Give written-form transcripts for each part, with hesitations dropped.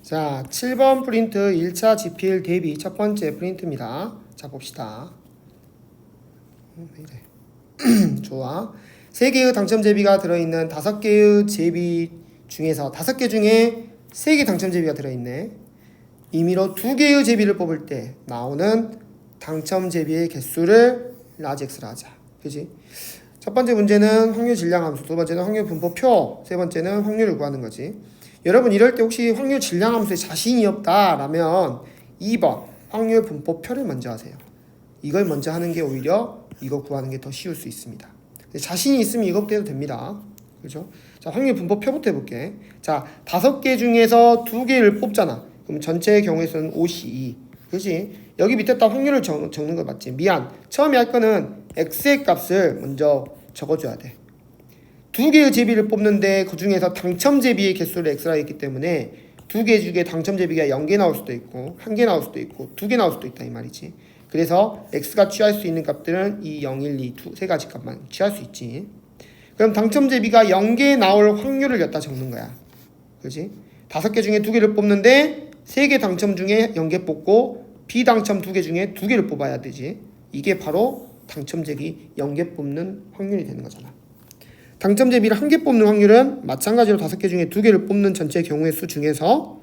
자, 7번 프린트 1차 지필 대비 첫 번째 프린트입니다. 자, 봅시다. 이래. 좋아. 3개의 당첨 제비가 들어있는 5개의 제비 중에서 5개 중에 3개 당첨 제비가 들어있네. 임의로 2개의 제비를 뽑을 때 나오는 당첨 제비의 개수를 라지X를 하자. 그지? 첫 번째 문제는 확률 질량 함수, 두 번째는 확률 분포표, 세 번째는 확률을 구하는 거지. 여러분 이럴 때 혹시 확률 질량 함수에 자신이 없다라면 2번 확률 분포표를 먼저 하세요. 이걸 먼저 하는 게 오히려 이거 구하는 게 더 쉬울 수 있습니다. 자신이 있으면 이것부터 해도 됩니다. 그죠? 자, 확률 분포표부터 해볼게. 자, 5개 중에서 2개를 뽑잖아. 그럼 전체의 경우의 수는 5C2. 그지? 여기 밑에다 확률을 적는 거 맞지? 미안. 처음에 할 거는 x의 값을 먼저 적어줘야 돼. 2개의 제비를 뽑는데 그 중에서 당첨 제비의 개수를 x라 했기 때문에 2개 중에 당첨 제비가 0개 나올 수도 있고 1개 나올 수도 있고 2개 나올 수도 있다 이 말이지. 그래서 x가 취할 수 있는 값들은 이 0, 1, 2, 3 가지 값만 취할 수 있지. 그럼 당첨 제비가 0개 나올 확률을 여기다 적는 거야. 그렇지? 5개 중에 2개를 뽑는데 3개 당첨 중에 0개 뽑고 비당첨 2개 중에 2개를 뽑아야 되지. 이게 바로 당첨 제비 0개 뽑는 확률이 되는 거잖아. 당첨 제비를 1개 뽑는 확률은 마찬가지로 5개 중에 2개를 뽑는 전체 경우의 수 중에서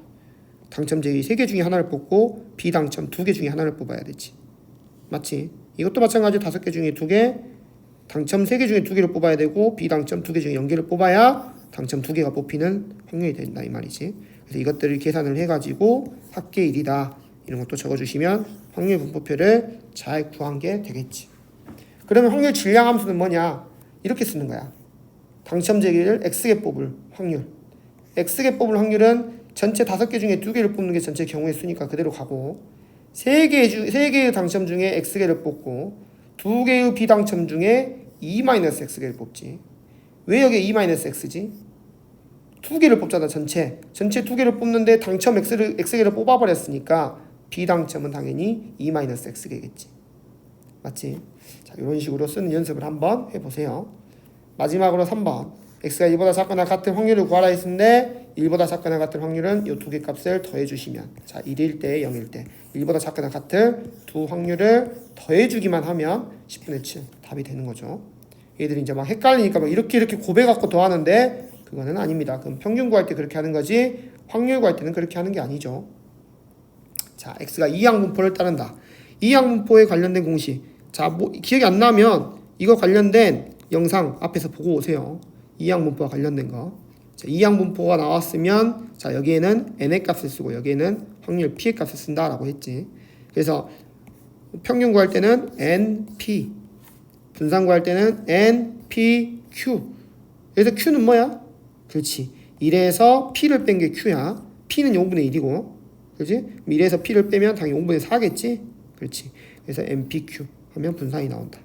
당첨 제비 3개 중에 하나를 뽑고 비당첨 2개 중에 하나를 뽑아야 되지. 맞지? 이것도 마찬가지로 5개 중에 2개, 당첨 3개 중에 2개를 뽑아야 되고 비당첨 2개 중에 0개를 뽑아야 당첨 2개가 뽑히는 확률이 된다 이 말이지. 그래서 이것들을 계산을 해가지고 합계 1이다 이런 것도 적어주시면 확률 분포표를 잘 구한 게 되겠지. 그러면 확률 질량 함수는 뭐냐? 이렇게 쓰는 거야. 당첨 제비를 x개 뽑을 확률. x개 뽑을 확률은 전체 5개 중에 2개를 뽑는 게 전체 경우의 수니까 그대로 가고 3개의 당첨 중에 x개를 뽑고 2개의 비당첨 중에 e-x개를 뽑지. 왜 여기 e-x지? 2개를 뽑잖아 전체 2개를 뽑는데 당첨 x개를 뽑아버렸으니까 비당첨은 당연히 e-x개겠지. 맞지? 자, 이런 식으로 쓰는 연습을 한번 해보세요. 마지막으로 3번 x가 1보다 작거나 같은 확률을 구하라 했는데 1보다 작거나 같은 확률은 이 2개 값을 더해주시면 자 1일 때 0일 때 1보다 작거나 같은 두 확률을 더해주기만 하면 10분의 7 답이 되는 거죠. 얘들이 이제 막 헷갈리니까 막 이렇게 고배 갖고 더하는데 그거는 아닙니다. 그럼 평균 구할 때 그렇게 하는 거지 확률 구할 때는 그렇게 하는 게 아니죠. 자, x가 이항분포를 따른다. 이항분포에 관련된 공식. 자, 뭐 기억이 안 나면 이거 관련된 영상 앞에서 보고 오세요. 이항분포와 관련된 거. 자, 이항분포가 나왔으면 자 여기에는 n의 값을 쓰고 여기에는 확률 p의 값을 쓴다라고 했지. 그래서 평균 구할 때는 np, 분산 구할 때는 npq. 그래서 q는 뭐야? 그렇지. 1에서 p를 뺀 게 q야. p는 5분의 1이고 그렇지? 1에서 p를 빼면 당연히 5분의 4겠지? 그렇지. 그래서 npq 하면 분산이 나온다.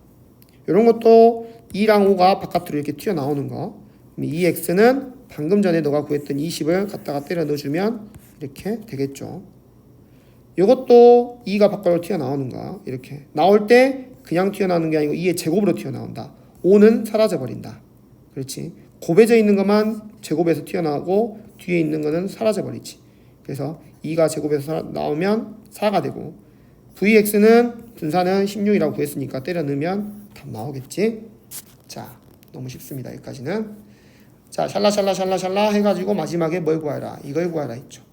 이런 것도 2랑 5가 바깥으로 이렇게 튀어나오는 거. 이 x는 방금 전에 너가 구했던 20을 갖다가 때려 넣어주면 이렇게 되겠죠. 이것도 2가 바깥으로 튀어나오는 거. 이렇게 나올 때 그냥 튀어나오는 게 아니고 2의 제곱으로 튀어나온다. 5는 사라져버린다. 그렇지. 곱해져 있는 것만 제곱에서 튀어나오고 뒤에 있는 거는 사라져버리지. 그래서 2가 제곱에서 나오면 4가 되고 vx는 분산은 16이라고 구했으니까 때려 넣으면 답 나오겠지. 자, 너무 쉽습니다. 여기까지는. 자, 샬라샬라 해가지고 마지막에 뭘 구하라? 이걸 구하라 했죠.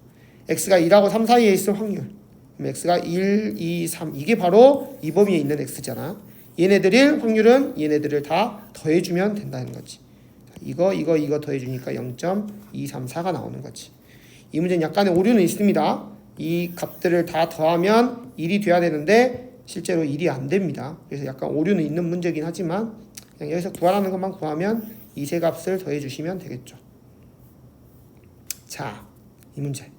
x가 2하고 3 사이에 있을 확률. 그럼 x가 1, 2, 3 이게 바로 이 범위에 있는 x잖아. 얘네들의 확률은 얘네들을 다 더해주면 된다는 거지. 이거 더해주니까 0.234가 나오는 거지. 이 문제는 약간의 오류는 있습니다. 이 값들을 다 더하면 1이 돼야 되는데 실제로 1이 안 됩니다. 그래서 약간 오류는 있는 문제긴 하지만 그냥 여기서 구하라는 것만 구하면 이 세 값을 더해주시면 되겠죠. 자, 이 문제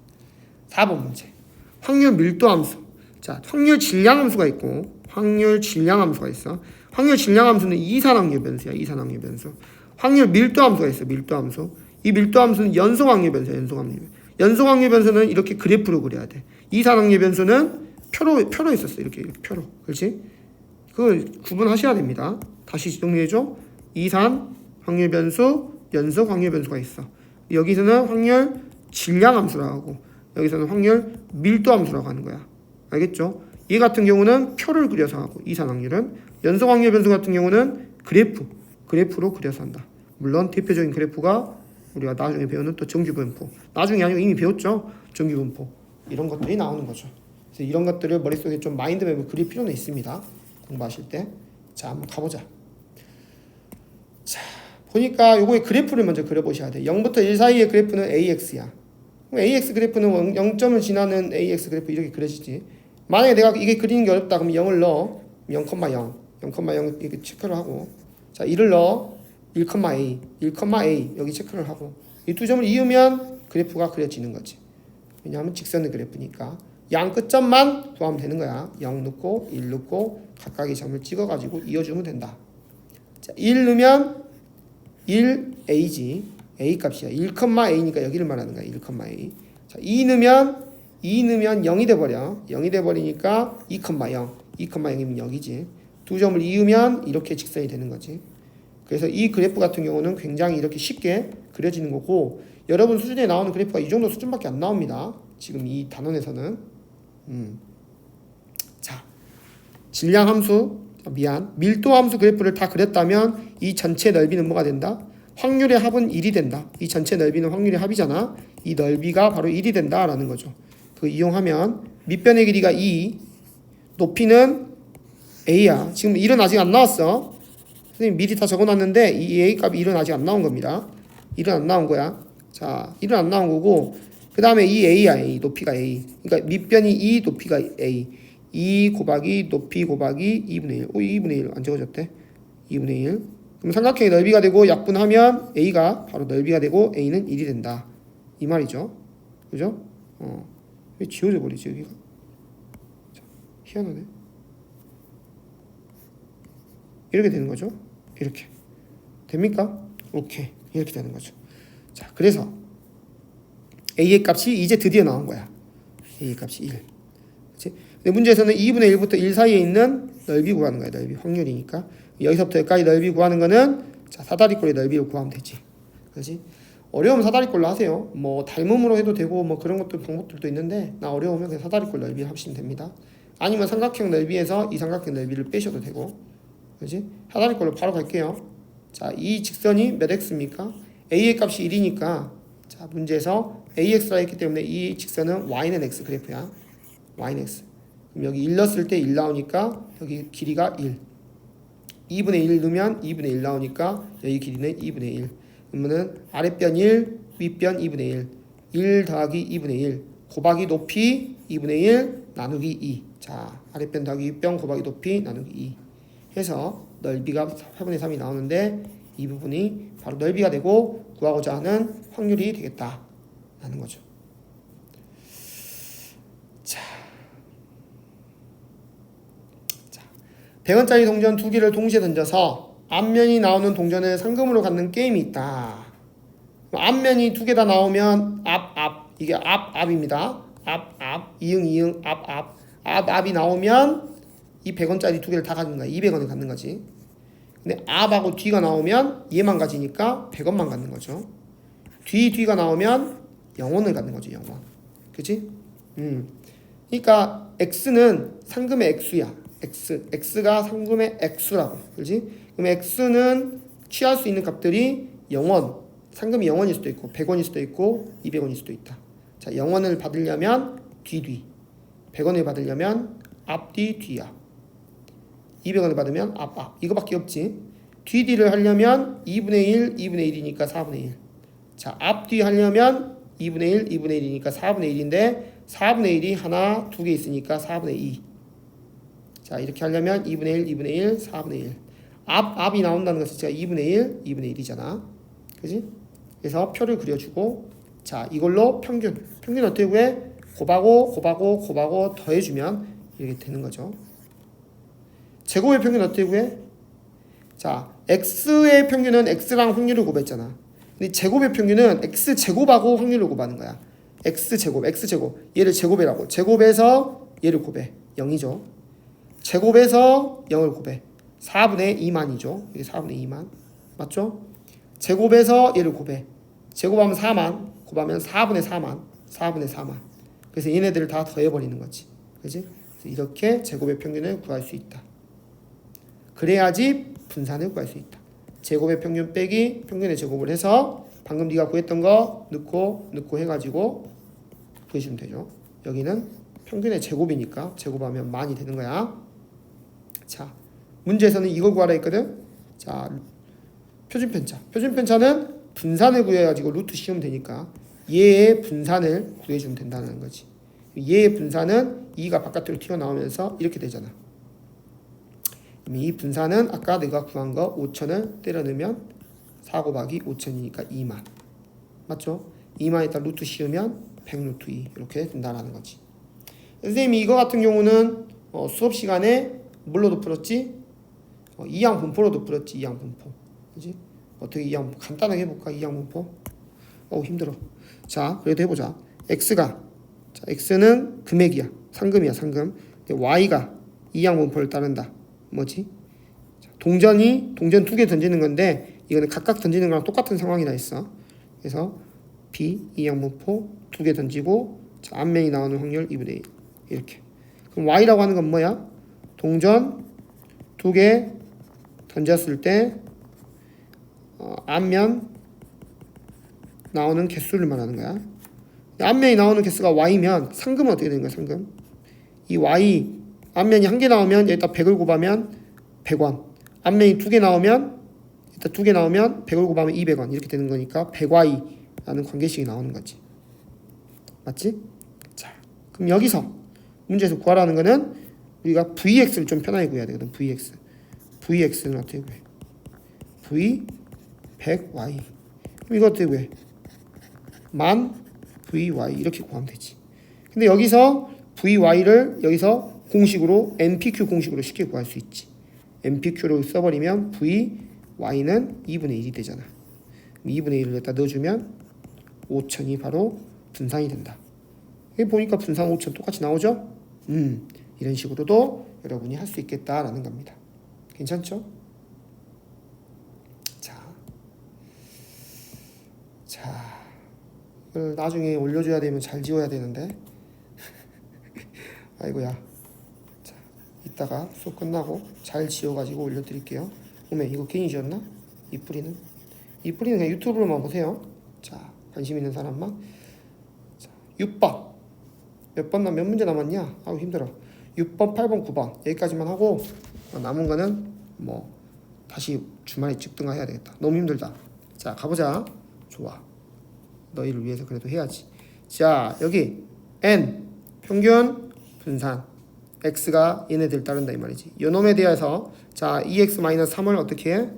4번 문제 확률 밀도 함수. 자, 확률 질량 함수가 있고 확률 질량 함수가 있어. 확률 질량 함수는 이산확률 변수야. 이산확률 변수. 확률 밀도 함수가 있어. 밀도 함수. 이 밀도 함수는 연소확률 변수야. 연소확률. 연소확률 변수는 이렇게 그래프로 그려야 돼. 이산확률 변수는 표로 있었어. 이렇게 표로. 그렇지? 그걸 구분하셔야 됩니다. 다시 정리해줘. 이산 확률 변수, 연속 확률 변수가 있어. 여기서는 확률 질량 함수라고 하고 여기서는 확률 밀도 함수라고 하는 거야. 알겠죠? 얘 같은 경우는 표를 그려서 하고 이산 확률은 연속 확률 변수 같은 경우는 그래프로 그려서 한다. 물론 대표적인 그래프가 우리가 나중에 배우는 또 정규분포. 나중에 아니고 이미 배웠죠? 정규분포. 이런 것들이 나오는 거죠. 그래서 이런 것들을 머릿속에 좀 마인드맵을 그릴 필요는 있습니다. 공부하실 때. 자, 한번 가보자. 자, 보니까 요거의 그래프를 먼저 그려보셔야 돼. 0부터 1 사이의 그래프는 AX야. 그럼 AX 그래프는 0점을 지나는 AX 그래프 이렇게 그려지지. 만약에 내가 이게 그리는 게 어렵다 그러면 0을 넣어. 0,0, 0,0 이렇게 체크를 하고, 자 1을 넣어. 1,A, 1,A 여기 체크를 하고, 이 두 점을 이으면 그래프가 그려지는 거지. 왜냐하면 직선의 그래프니까 양 끝점만 구하면 되는 거야. 0 넣고 1 넣고 각각의 점을 찍어가지고 이어주면 된다. 자, 1 넣으면 1A지. A 값이야. 1,A니까 여기를 말하는 거야. 1,A. 자, 2 넣으면 0이 돼버려. 0이 돼버리니까 2,0. 2,0이면 여기지. 두 점을 이으면 이렇게 직선이 되는 거지. 그래서 이 그래프 같은 경우는 굉장히 이렇게 쉽게 그려지는 거고, 여러분 수준에 나오는 그래프가 이 정도 수준밖에 안 나옵니다. 지금 이 단원에서는. 자, 질량 함수, 밀도 함수 그래프를 다 그렸다면 이 전체 넓이는 뭐가 된다? 확률의 합은 1이 된다. 이 전체 넓이는 확률의 합이잖아. 이 넓이가 바로 1이 된다라는 거죠. 그 이용하면 밑변의 길이가 2, 높이는 A야. 지금 1은 아직 안 나왔어. 선생님 미리 다 적어놨는데 이 A 값이 1은 아직 안 나온 겁니다. 1은 안 나온 거야. 자, 1은 안 나온 거고, 그 다음에 이 A야. A, 높이가 A. 그러니까 밑변이 2, 높이가 A. 2 곱하기 높이 곱하기 2분의 1. 2분의 1 안 적어졌대. 2분의 1. 그럼 삼각형의 넓이가 되고 약분하면 A가 바로 넓이가 되고 A는 1이 된다. 이 말이죠. 그죠? 왜 지워져 버리지 여기가? 자, 희한하네. 이렇게 되는 거죠. 이렇게. 됩니까? 오케이. 이렇게 되는 거죠. 자, 그래서 A의 값이 이제 드디어 나온 거야. A의 값이 1. 그치? 근데 문제에서는 2분의 1부터 1 사이에 있는 넓이 구하는 거야. 넓이. 확률이니까. 여기서부터 여기까지 넓이 구하는 거는 자, 사다리꼴의 넓이를 구하면 되지. 그렇지? 어려우면 사다리꼴로 하세요. 뭐 닮음으로 해도 되고 뭐 그런 것들 방법들도 있는데, 나 어려우면 그냥 사다리꼴 넓이 하시면 됩니다. 아니면 삼각형 넓이에서 이 삼각형 넓이를 빼셔도 되고. 그렇지? 사다리꼴로 바로 갈게요. 자, 이 직선이 몇 x입니까? a의 값이 1이니까 자, 문제에서 ax라 했기 때문에 이 직선은 y는 x 그래프야. y는 x. 그럼 여기 1 넣었을 때 1 나오니까 여기 길이가 1. 2분의 1 넣으면 2분의 1 나오니까 여기 길이는 2분의 1. 그러면은 아랫변 1, 윗변 2분의 1. 1 더하기 2분의 1. 곱하기 높이 2분의 1 나누기 2. 자, 아랫변 더하기 윗변 곱하기 높이 나누기 2. 해서 넓이가 8분의 3이 나오는데 이 부분이 바로 넓이가 되고 구하고자 하는 확률이 되겠다 라는 거죠. 자, 100원짜리 동전 2개를 동시에 던져서 앞면이 나오는 동전을 상금으로 갖는 게임이 있다. 앞면이 2개 다 나오면 앞 이게 앞입니다. 앞 이응 앞이 나오면 이 100원짜리 2개를 다 가지는 거야. 200원을 갖는 거지. 근데 앞하고 뒤가 나오면 얘만 가지니까 100원만 갖는 거죠. 뒤가 나오면 0원을 갖는 거죠. 0원. 그치? 그러니까 x는 상금의 x야. x가 상금의 x라고. 그렇지? 그럼 x는 취할 수 있는 값들이 0원, 상금이 0원일 수도 있고 100원일 수도 있고 200원일 수도 있다. 자, 0원을 받으려면 뒤 100원을 받으려면 앞뒤 뒤야. 200원을 받으면 앞 이거밖에 없지. 뒤를 하려면 2분의 1 2분의 1이니까 4분의 1. 자, 앞뒤 하려면 2분의 1 2분의 1이니까 4분의 1인데 4분의 1이 하나 2개 있으니까 4분의 2. 자, 이렇게 하려면 2분의 1 2분의 1 4분의 1. 앞이 나온다는 것은 제가 2분의 1 2분의 1이잖아. 그지? 그래서 표를 그려주고, 자, 이걸로 평균 어떻게 구해? 곱하고 더해주면 이렇게 되는 거죠. 제곱의 평균 어떻게 구해? 자, x의 평균은 x랑 확률을 곱했잖아. 근데 제곱의 평균은 x제곱하고 확률을 곱하는 거야. x제곱 얘를 제곱이라고. 제곱해서 얘를 곱해. 0이죠. 제곱해서 0을 곱해. 4분의 2만이죠. 이게 4분의 2만. 맞죠? 제곱해서 얘를 곱해. 제곱하면 4만, 곱하면 4분의 4만. 그래서 얘네들을 다 더해버리는 거지. 그지? 이렇게 제곱의 평균을 구할 수 있다. 그래야지 분산을 구할 수 있다. 제곱의 평균 빼기 평균의 제곱을 해서 방금 네가 구했던 거 넣고 해가지고 구해주면 되죠. 여기는 평균의 제곱이니까 제곱하면 만이 되는 거야. 자, 문제에서는 이걸 구하라 했거든. 자, 표준편차. 표준편차는 분산을 구해가지고 루트 씌우면 되니까 얘의 분산을 구해주면 된다는 거지. 얘의 분산은 2가 바깥으로 튀어나오면서 이렇게 되잖아. 이 분산은 아까 내가 구한 거 5천을 때려 넣으면 4 곱하기 5천이니까 2만. 맞죠? 2만에다 루트 씌우면 100 루트 2 이렇게 된다라는 거지. 선생님이 이거 같은 경우는 수업 시간에 뭘로도 풀었지? 이항 분포로도 풀었지. 이항 분포. 그지? 어떻게 이항 간단하게 해볼까? 이항 분포. 힘들어. 자, 그래도 해보자. x는 금액이야. 상금이야, 상금. y가 이항 분포를 따른다. 뭐지? 동전 2개 던지는 건데 이거는 각각 던지는 거랑 똑같은 상황이라 했어. 그래서 b 이항 분포 2개 던지고 자, 앞면이 나오는 확률 2분의 1 이렇게. 그럼 y라고 하는 건 뭐야? 동전 2개 던졌을 때 앞면 나오는 개수를 말하는 거야. 앞면이 나오는 개수가 y면 상금은 어떻게 되는 거야? 상금. 이 y 앞면이 1개 나오면 여기다 100을 곱하면 100원. 앞면이 2개 나오면 일단 2개 나오면 100을 곱하면 200원 이렇게 되는 거니까 100y라는 관계식이 나오는 거지. 맞지? 자, 그럼 여기서 문제에서 구하라는 거는 우리가 vx를 좀 편하게 구해야 되거든. vx는 어떻게 구해? v 100y. 그럼 이거 어떻게 구해? 만 vy 이렇게 구하면 되지. 근데 여기서 vy를 여기서 공식으로 npq 공식으로 쉽게 구할 수 있지. npq로 써버리면 vy는 2분의 1이 되잖아. 2분의 1을 여기다 넣어주면 5천이 바로 분산이 된다. 여기 보니까 분산 5천 똑같이 나오죠? 이런 식으로도 여러분이 할 수 있겠다라는 겁니다. 괜찮죠? 자, 이걸 나중에 올려줘야 되면 잘 지워야 되는데 아이고야. 자, 이따가 수업 끝나고 잘 지워가지고 올려드릴게요. 어메, 이거 괜히 지웠나? 이 뿌리는 그냥 유튜브로만 보세요. 자, 관심 있는 사람만. 자, 6번 몇 문제 남았냐? 아우 힘들어. 6번, 8번, 9번 여기까지만 하고 남은 거는 뭐 다시 주말에 찍든가 해야 되겠다. 너무 힘들다. 자, 가보자. 좋아. 너희를 위해서 그래도 해야지. 자, 여기 n 평균 분산 x가 얘네들 따른다 이 말이지. 요놈에 대해서 자 2x-3을 어떻게 해?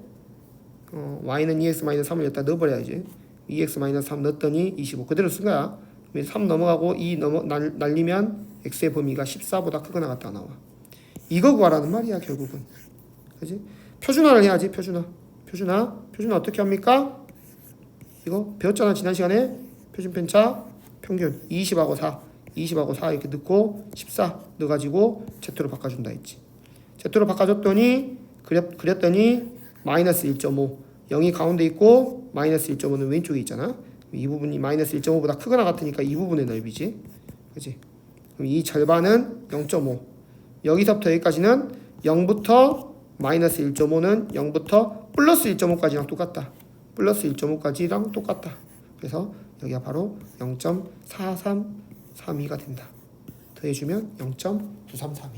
y는 2x-3을 여기다 넣어버려야지. 2x-3 넣었더니 25 그대로 쓴 거야. 3 넘어가고 2 날리면 x의 범위가 14보다 크거나 같다 나와. 이거 구하라는 말이야 결국은. 그지? 표준화를 해야지. 표준화 어떻게 합니까? 이거 배웠잖아 지난 시간에. 표준편차 평균 20하고 4 이렇게 넣고 14 넣어가지고 Z로 바꿔준다 했지. Z로 바꿔줬더니 그렸더니 마이너스 1.5 0이 가운데 있고 마이너스 1.5는 왼쪽에 있잖아. 이 부분이 마이너스 1.5보다 크거나 같으니까 이 부분의 넓이지. 그치? 그럼 이 절반은 0.5 여기서부터 여기까지는 0부터 마이너스 1.5는 0부터 플러스 1.5까지랑 똑같다. 플러스 1.5까지랑 똑같다. 그래서 여기가 바로 0.4332가 된다. 더해주면 0.9332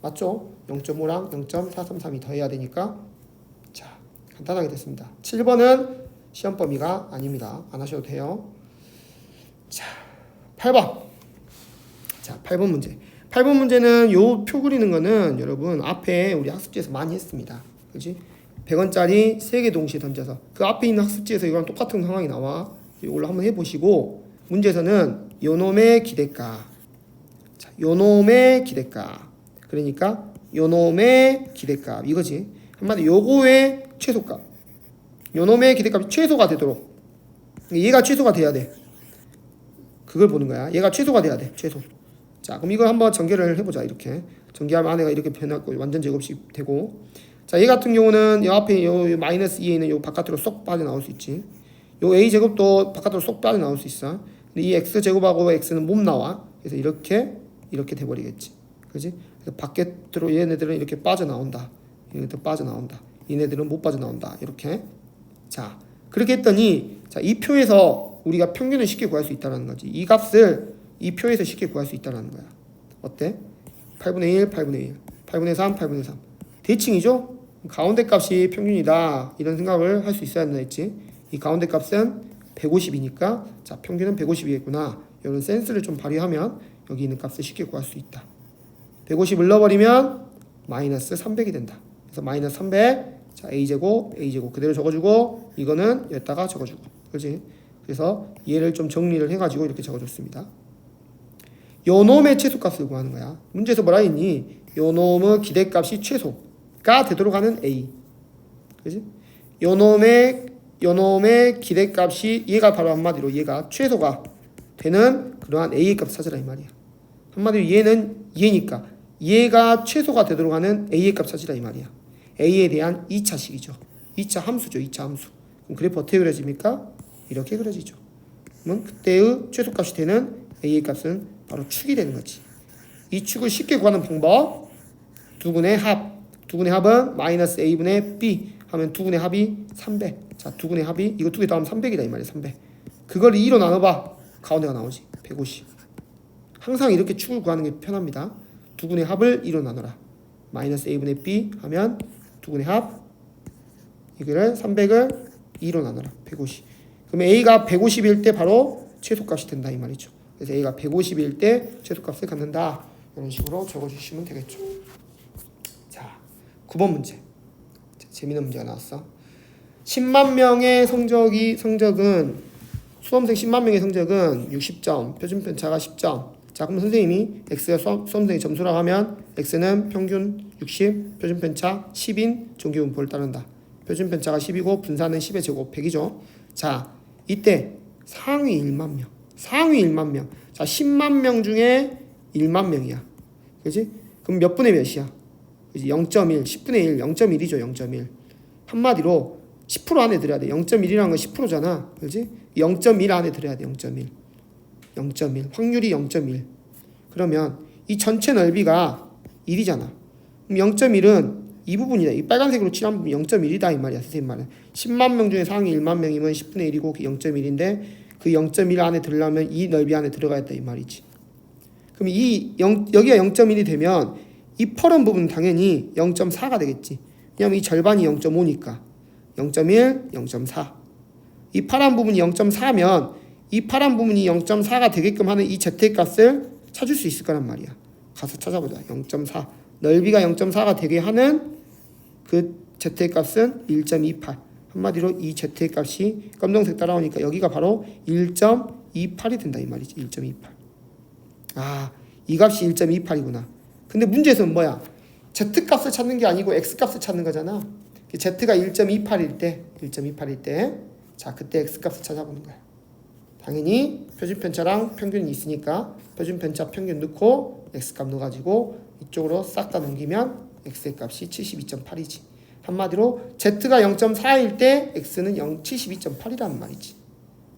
맞죠? 0.5랑 0.4332 더해야 되니까 자 간단하게 됐습니다. 7번은 시험 범위가 아닙니다. 안 하셔도 돼요. 자 8번. 자 8번 문제. 8번 문제는 요 표 그리는 거는 여러분 앞에 우리 학습지에서 많이 했습니다. 그렇지? 100원짜리 3개 동시에 던져서 그 앞에 있는 학습지에서 이거랑 똑같은 상황이 나와. 이걸로 한번 해보시고 문제에서는 요놈의 기대가. 자, 요놈의 기대가. 그러니까 요놈의 기대값 이거지. 한마디 요거의 최소값. 요놈의 기대값이 최소가 되도록 얘가 최소가 돼야 돼. 그걸 보는 거야. 얘가 최소가 돼야 돼. 최소. 자, 그럼 이걸 한번 전개를 해보자. 이렇게 전개하면 안에가 이렇게 변하고 완전 제곱식 되고. 자, 얘 같은 경우는 요 앞에 요 마이너스 2에 있는 요 바깥으로 쏙 빠져나올 수 있지. 요 a 제곱도 바깥으로 쏙 빠져나올 수 있어. 근데 이 x 제곱하고 x는 못 나와. 그래서 이렇게 돼버리겠지. 그지? 그래서 밖으로 얘네들은 이렇게 빠져나온다. 얘네들 빠져나온다. 얘네들은 못 빠져나온다. 이렇게. 자, 그렇게 했더니 자, 이 표에서 우리가 평균을 쉽게 구할 수 있다는 거지. 이 값을 이 표에서 쉽게 구할 수 있다는 거야. 어때? 8분의 1, 8분의 1, 8분의 3, 8분의 3. 대칭이죠? 가운데 값이 평균이다. 이런 생각을 할 수 있어야 한다 했지. 이 가운데 값은 150이니까 자, 평균은 150이겠구나. 이런 센스를 좀 발휘하면 여기 있는 값을 쉽게 구할 수 있다. 150을 넣어버리면 마이너스 300이 된다. 그래서 마이너스 300, 자, a제곱 그대로 적어주고 이거는 여기다가 적어주고, 그렇지? 그래서 얘를 좀 정리를 해가지고 이렇게 적어줬습니다. 요 놈의 최소값을 구하는 거야. 문제에서 뭐라 했니? 요 놈의 기대값이 최소가 되도록 하는 a, 그렇지? 요 놈의 기대값이 얘가 바로 한마디로 얘가 최소가 되는 그러한 a의 값 찾으라 이 말이야. 한마디로 얘는 얘니까 얘가 최소가 되도록 하는 a의 값 찾으라 이 말이야. a에 대한 2차식이죠. 2차 함수죠. 2차 함수. 그럼 그래프 어떻게 그려집니까? 이렇게 그려지죠. 그러면 그때의 최소값이 되는 a의 값은 바로 축이 되는 거지. 이 축을 쉽게 구하는 방법, 두근의 합은 마이너스 a분의 b 하면 두근의 합이 300. 자, 두근의 합이 이거 두 개 더하면 300이다 이 말이야. 300. 그걸 2로 나눠봐. 가운데가 나오지. 150. 항상 이렇게 축을 구하는 게 편합니다. 두근의 합을 2로 나눠라. 마이너스 a분의 b 하면 두근의 합, 이거를 300을 2로 나눠라. 150. 그러면 a가 150일 때 바로 최소값이 된다 이 말이죠. 그래서 a가 150일 때 최소값을 갖는다. 이런 식으로 적어주시면 되겠죠. 자, 9번 문제. 자, 재미있는 문제가 나왔어. 10만 명의 성적은 수험생 10만 명의 성적은 60점, 표준 편차가 10점. 자, 그럼 선생님이 x가 수험생의 점수라고 하면 x는 평균 60, 표준 편차 10인 정기분포를 따른다. 표준 편차가 10이고 분산은 10의 제곱 100이죠. 자, 이때 상위 1만 명. 자, 10만 명 중에 1만 명이야. 그지? 그럼 몇 분의 몇이야? 그지? 0.1, 10분의 1, 0.1이죠. 0.1. 한마디로 10% 안에 들어야 돼. 0.1이라는 건 10%잖아. 그지? 0.1 안에 들어야 돼. 0.1. 확률이 0.1. 그러면 이 전체 넓이가 1이잖아. 그럼 0.1은 이 부분이다. 이 빨간색으로 칠한 부분 0.1이다 이 말이야. 선생님 말은. 10만 명 중에 상위 1만 명이면 10분의 1이고 그 0.1인데 그 0.1 안에 들어가면 이 넓이 안에 들어가야 돼 이 말이지. 그럼 여기가 0.1이 되면 이 퍼른 부분은 당연히 0.4가 되겠지. 왜냐면 이 절반이 0.5니까. 0.1, 0.4. 이 파란 부분이 0.4면 이 파란 부분이 0.4가 되게끔 하는 이 z값을 찾을 수 있을 거란 말이야. 가서 찾아보자. 0.4. 넓이가 0.4가 되게 하는 그 z값은 1.28. 한마디로 이 z값이 검정색 따라오니까 여기가 바로 1.28이 된다 이 말이지. 1.28. 아, 이 값이 1.28이구나. 근데 문제에서는 뭐야? z값을 찾는 게 아니고 x값을 찾는 거잖아. z가 1.28일 때 자, 그때 x값을 찾아보는 거야. 당연히 표준편차랑 평균이 있으니까 표준편차 평균 넣고 x값 넣어가지고 이쪽으로 싹 다 넘기면 x의 값이 72.8이지. 한마디로 z가 0.4일 때 x는 72.8이라는 말이지.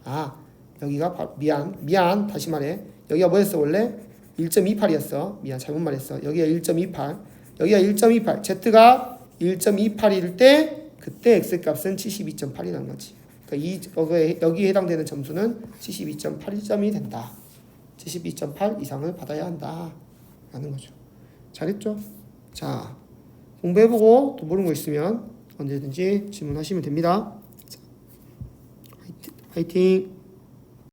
아, 여기가 미안 다시 말해. 여기가 뭐였어 원래? 1.28이었어. 미안 잘못 말했어. 여기가 1.28. 여기가 1.28. z가 1.28일 때 그때 x값은 72.8이라는 거지. 그러니까 여기에 해당되는 점수는 72.8점이 된다. 72.8 이상을 받아야 한다 라는 거죠. 잘했죠? 자, 공부해보고 또 모르는 거 있으면 언제든지 질문하시면 됩니다. 화이팅!